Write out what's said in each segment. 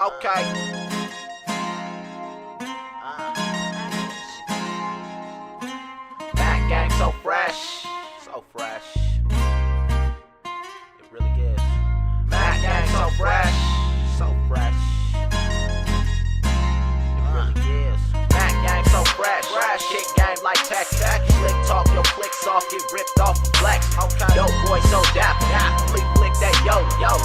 Okay. Mac gang so fresh. So fresh. It really is. Mac gang so fresh. So fresh. It really is. Mac gang so fresh. Kick game like tech. Slick talk, your flicks off, get ripped off and flex. Okay. Yo boy so dapper. Flick that yo.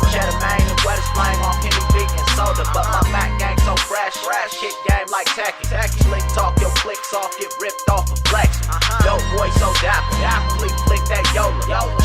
Cheddar Main and wettest flame on Henny B and soda. But my Mac gang so fresh. Kick game like tech. Slick talk, your flicks off, get ripped off and flex. Yo boy so dapper. Flick that yo.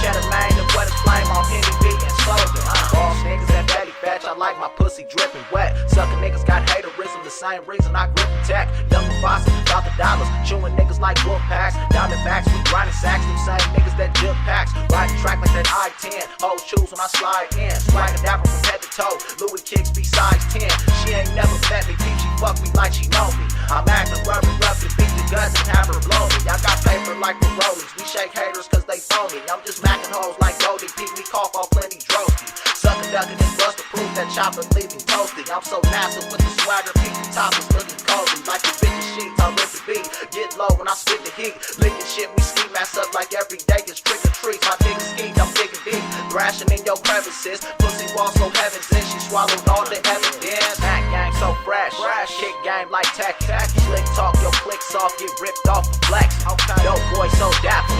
Cheddar Main and wettest flame on Henny B and soda. Boss niggas that belly fetch, I like my pussy dripping wet. Sucker niggas got haterism, the same reason I grip and tech. Young Mufasa, about the dollars, chewing niggas like wolf packs. Diamondbacks, we grinding sacks, them same niggas that jump packs. Riding track like that I-10, hoes choose when I slide in. Swaggin' dapper from head to toe, Louis kicks be size 10. She ain't never met me, peep, she fuck me like she know me. I'm acting rough and beat the guts and have her blow me. I got paper like the rollies, we shake haters cause they phony. I'm just macking hoes like Goldie, Pete, we cough off plenty drosky. Suckin' duckin' and bust to prove that chopper leave me toasty. I'm so nasty with the swagger, peep the top is looking cozy. Like the bitches sheets, I lift the beat, get low when I spit the heat. Licking shit, we ski mass up like every day is trick or treats. My niggas ski, I'm digging deep, thrashing in your crevices. Pussy wall so heavens in, she swallowed all the evidence. Mac gang so fresh, kick game like tech. Slick talk, your flicks off, get ripped off and flex. Yo boy so dapper,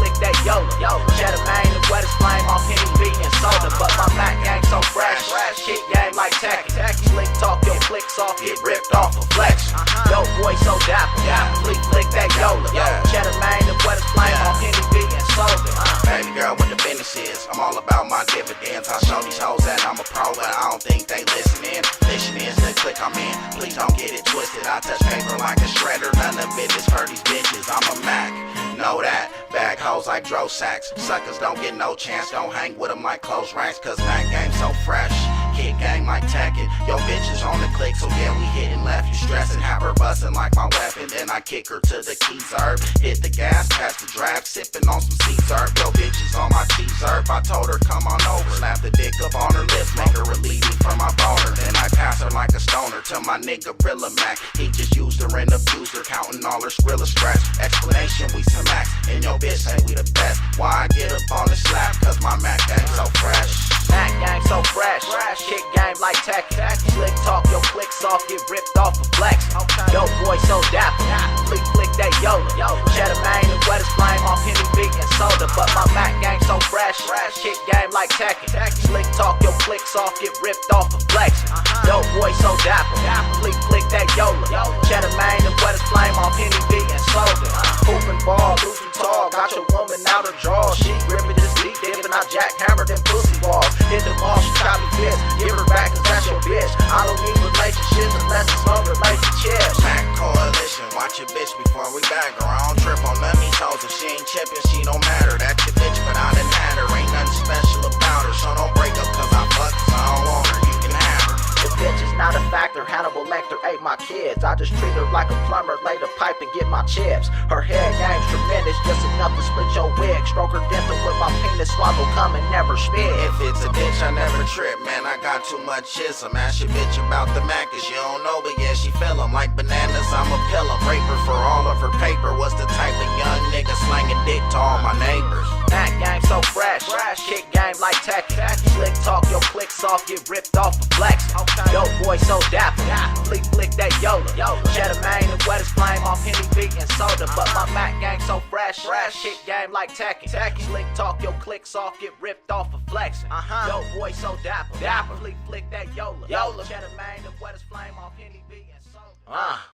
flick that yo. Cheddar Main and wettest flame on Henny B and soda. But my Mac gang so fresh, kick game like tech. Slick talk, your flicks off, get ripped off and flex. Yo boy so dapper, flick that yo. Cheddar Main and wettest flame on Henny B and soda. Baby girl, what the business is, I'm all about my dividends. I show these hoes that I'm a pro, but I don't think they listening. Mission is the click I'm in, please don't get it twisted. I touch paper like a shredder, none of it is for these bitches. I'm a Mac, know that. Bag hoes like dro sacks, suckers don't get no chance. Don't hang with them like close ranks, cause Mac game so fresh. Kick game like Tekken, yo bitches on the click, so yeah we hitting left. You stressing, have her busting like my weapon, then I kick her to the keys herb. Hit the gas, catch the drag, sipping on some sea herb. Yo bitches on my cheese herb, I told her come on over. Slap the dick up on her lips, make her relieve me from my boner. Then I pass her like a stoner to my nigga Rilla Mac. He just used her and abused her, counting all her Skrilla scratch. Explanation, we some max, and yo bitch say we the best. Why I get up on the slap, cause my Mac gang so fresh. Mac gang so fresh, kick game like tech. Slick talk, your flicks off, get ripped off and flex. Yo boy so dapper, flick that yo. Cheddar Main and wettest flame on Henny B and soda. But my Mac gang so fresh, kick game like tech. Slick talk, your flicks off, get ripped off and flex. Yo boy so dapper, flick that yo. Cheddar Main and wettest flame on Henny B and soda. Hooping ball, losing tall, got your woman out her jaw. She gripping this deep, dipping, I jackhammer them pussy walls. Hit the ball, she got me pissed. Give her back cause that's your bitch. I don't need relationships unless it's long relationships. Mac coalition, watch your bitch before we bag her. I don't trip on none of these hoes. If she ain't chippin', she don't matter. That's your bitch, but I done had her. Ain't nothing special about her, so don't break up cause I fuck, cause I don't want her. You can have her. The bitch is not a factor, Hannibal Lecter ate my kids. I just treat her like a plumber, lay the pipe and get my chips. Her head game's tremendous, just enough to split your wig. Stroke her dental with my penis, swallow cum and never spit. If it's a bitch, I never trip, man, I got too much ism. Ask your bitch about the Mac, cause you don't know, but yeah, she feel 'em like bananas, I'm a pill 'em. Rape her for all of her paper, was the type of young nigga slanging dick to all my neighbors. Mac game so fresh, kick game like tech. Slick talk, your flicks off, get ripped off and flex. Yo boy so dapper, flick that yo. Cheddar Main and wettest flame off Henny B and soda. But my Mac gang so fresh, kick game like Tekken. Slick talk, your clicks off, get ripped off and flex. Yo boy so dapper, flick that yo. Cheddar Main and wettest flame off Henny B and soda.